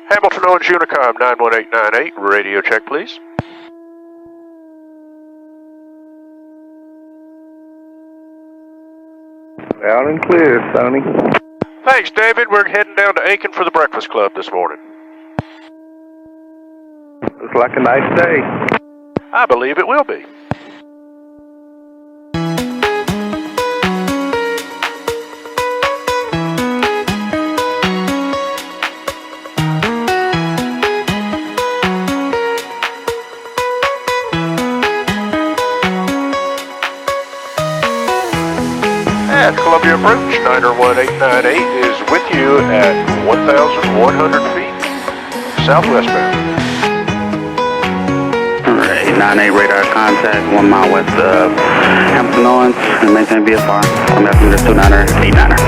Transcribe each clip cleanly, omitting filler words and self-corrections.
Hamilton Owens Unicom 91898, radio check please. Loud and clear, Stoney. Thanks, David. We're heading down to Aiken for the Breakfast Club this morning. Looks like a nice day. I believe it will be. At Columbia Approach, Niner 1898 is with you at 1,100 feet southwestbound. Alright, 98 radar contact, 1 mile west of Hamilton Owens, and maintain VFR. I'm asking this 29er, 89er.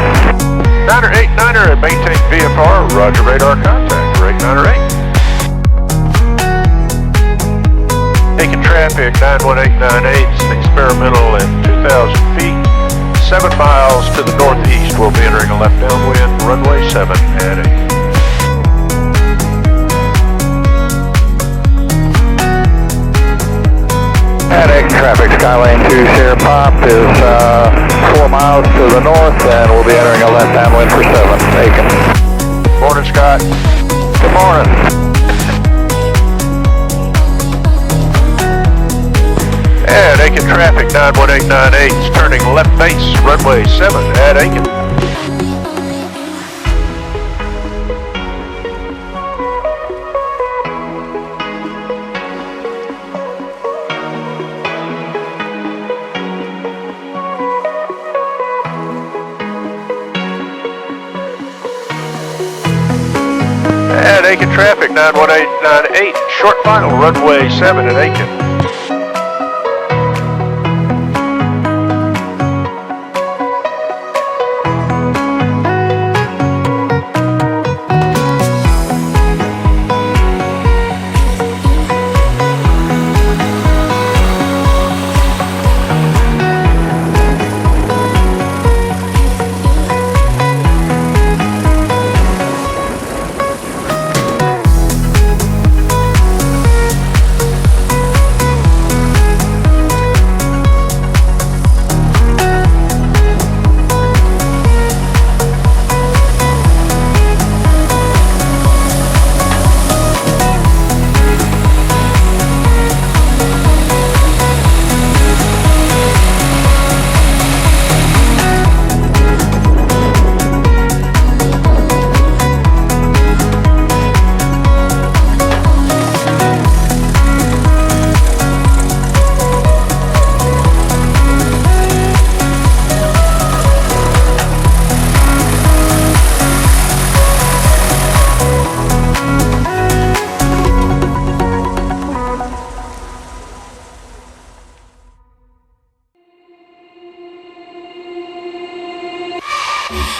989er and maintain VFR, roger radar contact, rate 908. Aiken traffic, 91898, experimental and 2,000 feet. 7 miles to the northeast, we'll be entering a left downwind, runway 7 at 8. At Aiken traffic, Skylane 2 Sierra Pop is 4 miles to the north, and we'll be entering a left downwind for 7, Aiken. Morning, Scott. Good morning. At Aiken traffic, 91898 is turning left base, runway 7 at Aiken. At Aiken traffic, 91898, short final, runway 7 at Aiken.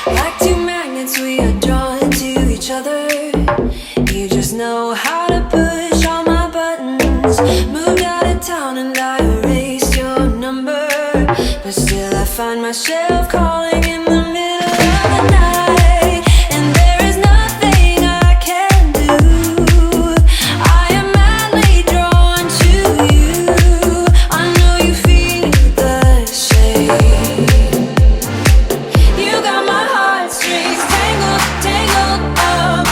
Like two magnets, we are drawn to each other. You just know how to push all my buttons. Moved out of town and I erased your number, but still I find myself calling in the middle of the night, and there is nothing I can do. I am madly drawn to you. I know you feel the same. You got my heartstrings tangled, tangled up.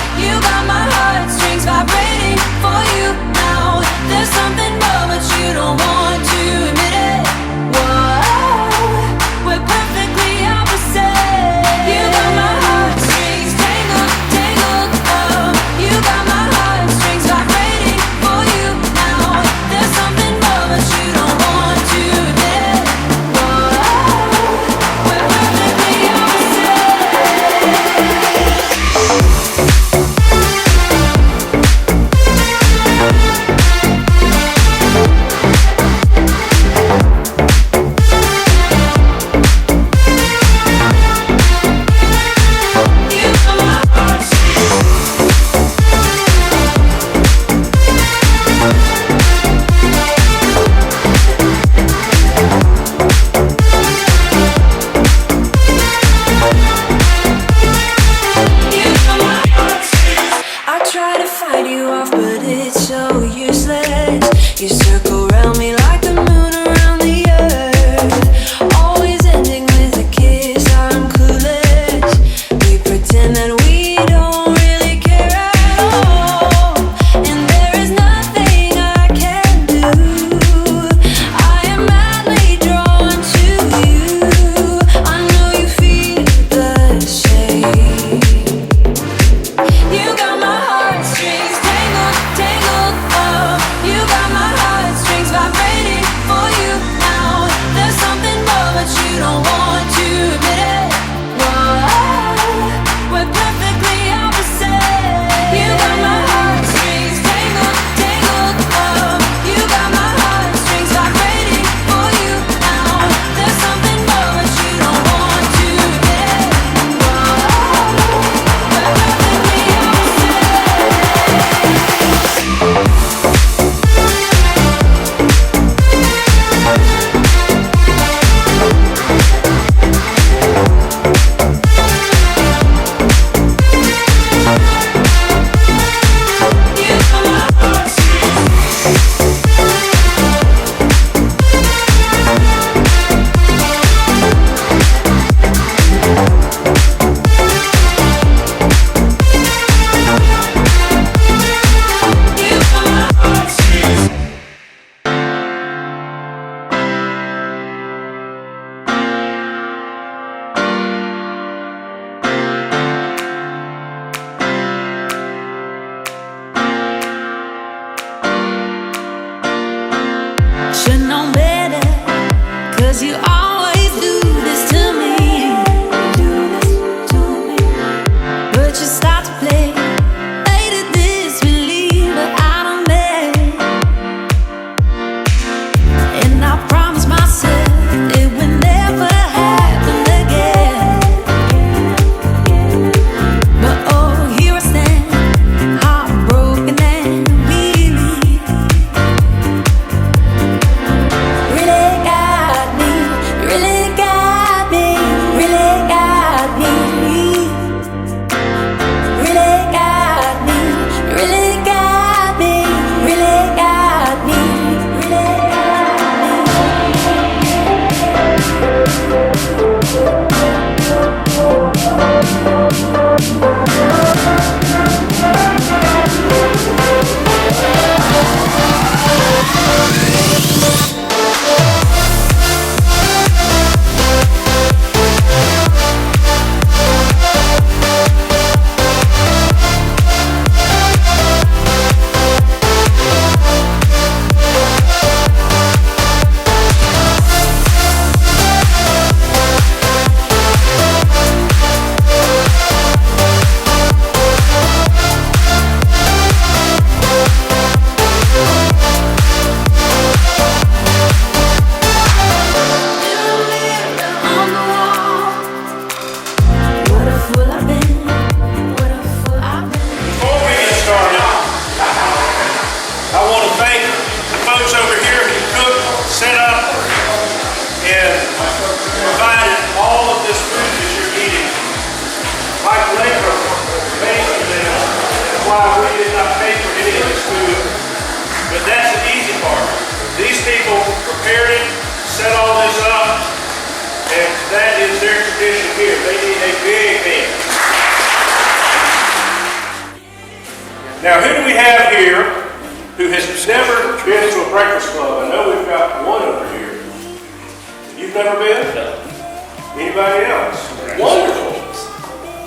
Now, who do we have here who has never been to a breakfast club? I know we've got one over here. You've never been? No. Anybody else? Wonderful.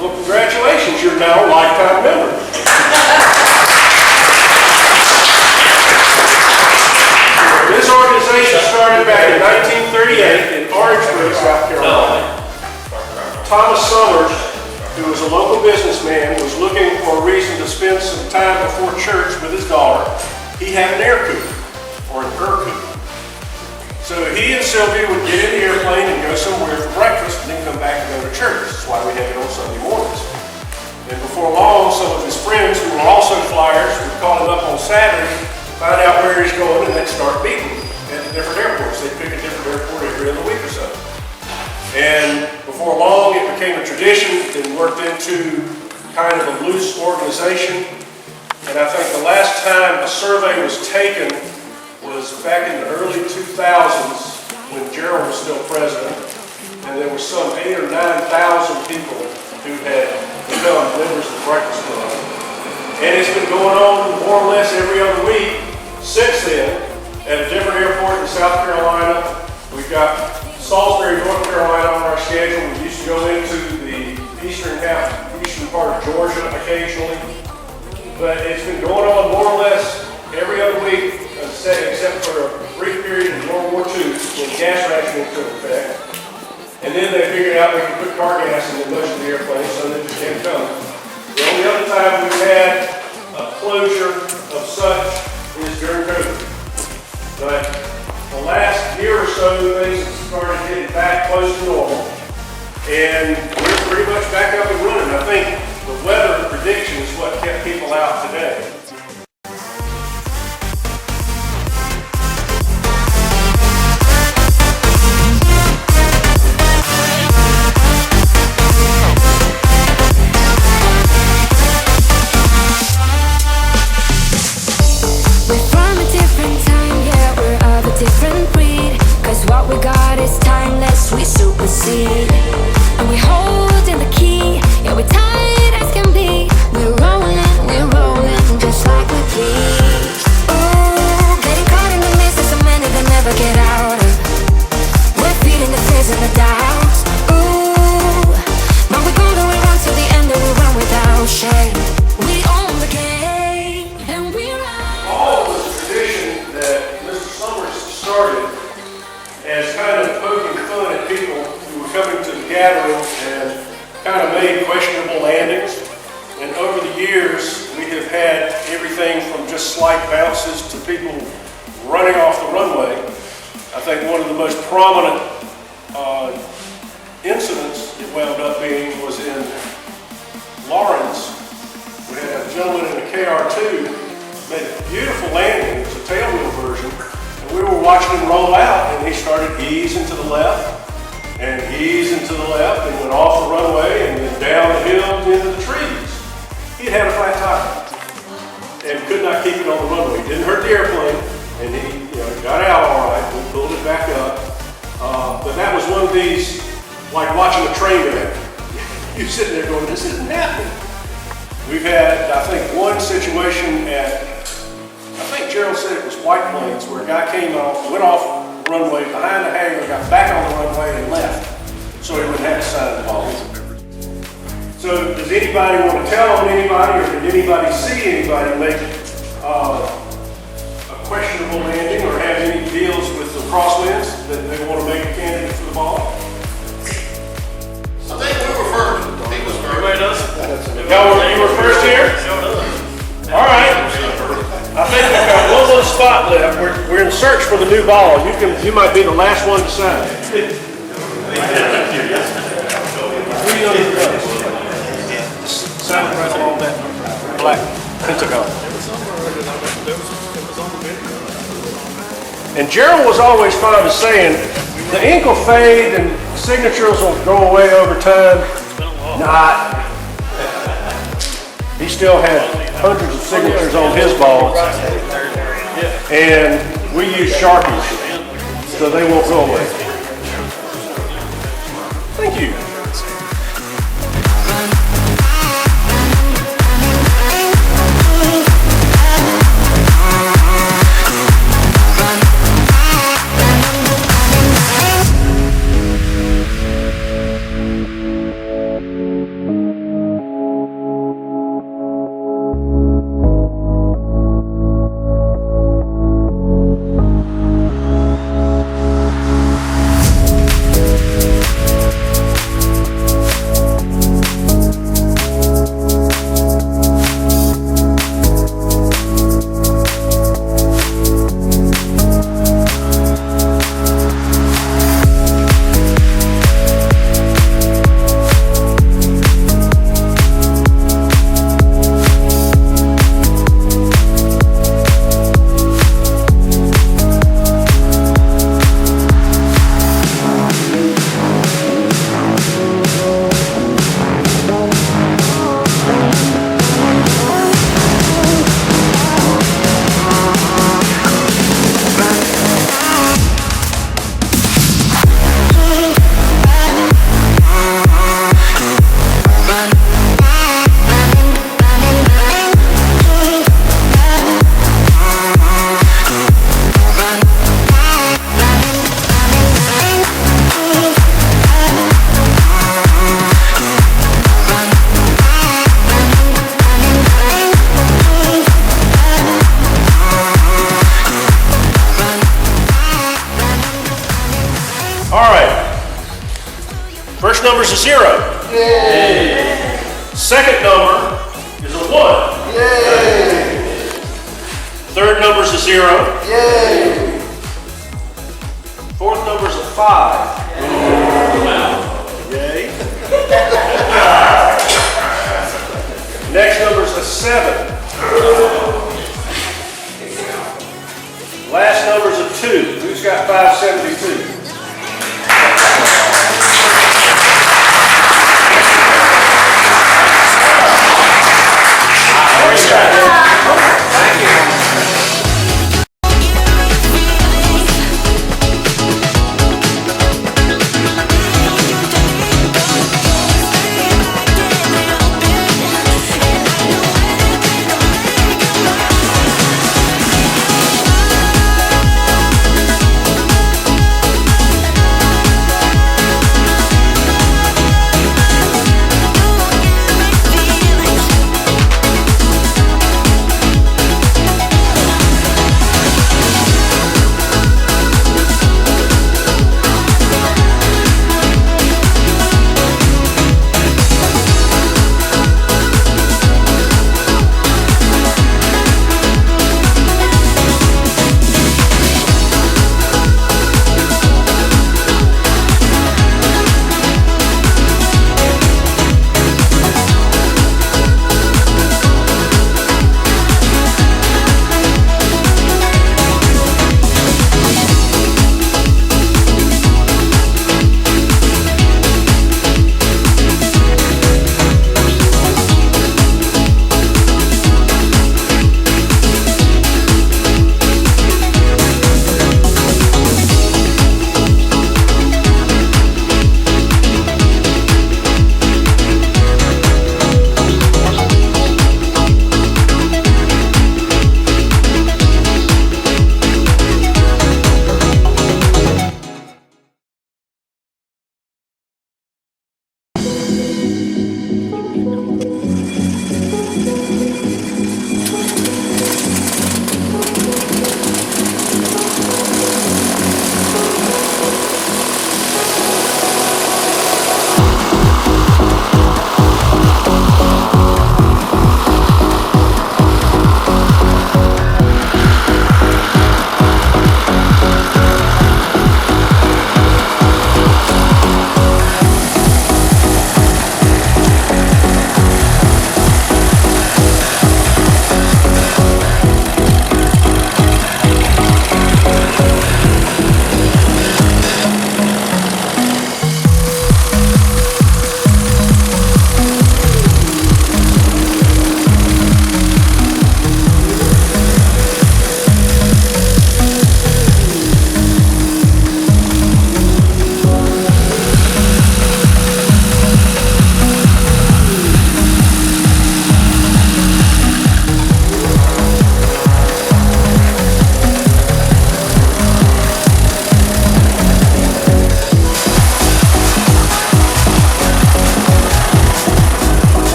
Well, congratulations, you're now lifetime members. This organization started back in 1938 in Orangeburg, South Carolina. Thomas Summers, who was a local businessman, was looking for a reason to spend some time before church with his daughter. He had an air cooler, or an cooler. So he and Sylvia would get in the airplane and go somewhere for breakfast and then come back and go to church. That's why we have it on Sunday mornings. And before long, some of his friends who were also flyers would call him up on Saturday, find out where he's going, and they'd start meeting at the different airports. They'd pick a different airport every other week or so. And before long, it became a tradition and worked into kind of a loose organization. And I think the last time a survey was taken was back in the early 2000s when Gerald was still president. And there were some 8,000 or 9,000 people who had become members of the Breakfast Club. And it's been going on more or less every other week since then at a different airport in South Carolina. We've got Salisbury, North Carolina on our schedule. We used to go into the eastern part of Georgia occasionally. But it's been going on more or less every other week, except for a brief period in World War II when gas rationing took effect. And then they figured out they could put car gas in most of the airplanes, so they just kept coming. The only other time we've had a closure of such is during COVID. But the last year or so, things started getting back close to normal, and we're pretty much back up and running. I think the weather prediction is what kept people out today. Different breed, cause what we got is timeless, we supersede. And we hold in the key, yeah, we're tight as can be. We're rolling just like we please. Ooh, getting caught in the mist is so many that never get out of. We're feeding the fears and the doubts. Ooh, but we go the way run to the end and we run without shame. We own the game, and we run. All of the tradition that Mr. Summers started as kind of poking fun at people who were coming to the gathering and kind of made questionable landings. And over the years, we have had everything from just slight bounces to people running off the runway. I think one of the most prominent incidents it wound up being was in Lawrence. We had a gentleman in a KR2 made a beautiful landing. It was a tailwheel version. We were watching him roll out, and he started easing to the left, and easing to the left, and went off the runway, and then down the hill into the trees. He had a flat tire, and could not keep it on the runway. It didn't hurt the airplane, and he got out all right, and pulled it back up. But that was one of these, like watching a train wreck. You're sitting there going, this isn't happening. We've had, I think, one situation at, I think Gerald said it was White Plains, where a guy came off, went off runway behind the hangar, got back on the runway and left. So he wouldn't have to sign the ball. So does anybody want to tell on anybody, or did anybody see anybody make a questionable landing or have any deals with the crosswinds that they want to make a candidate for the ball? I think we were first. He was first. Everybody does? You were first here? All right. I think we've got one little spot left. We're in search for the new ball. You might be the last one to sign. Sign it right along that black pentagon. And Gerald was always fond of saying, the ink will fade and signatures will go away over time. Not. He still had hundreds of signatures on his balls. And we use Sharpies, so they won't go away. Thank you. First number is a 0. Yay. Second number is a 1. Yay. Third number is a 0. Yay. Fourth number is a 5. Yay. Next number is a 7. Last number is a 2. Who's got 572?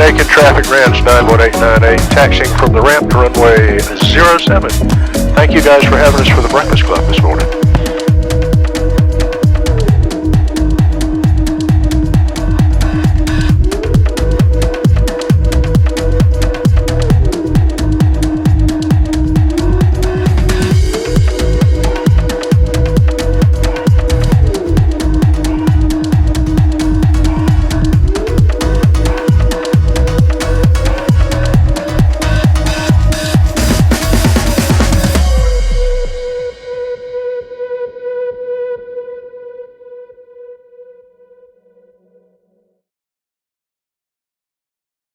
Aiken traffic range 91898, taxiing from the ramp to runway 07. Thank you guys for having us for the Breakfast Club this morning.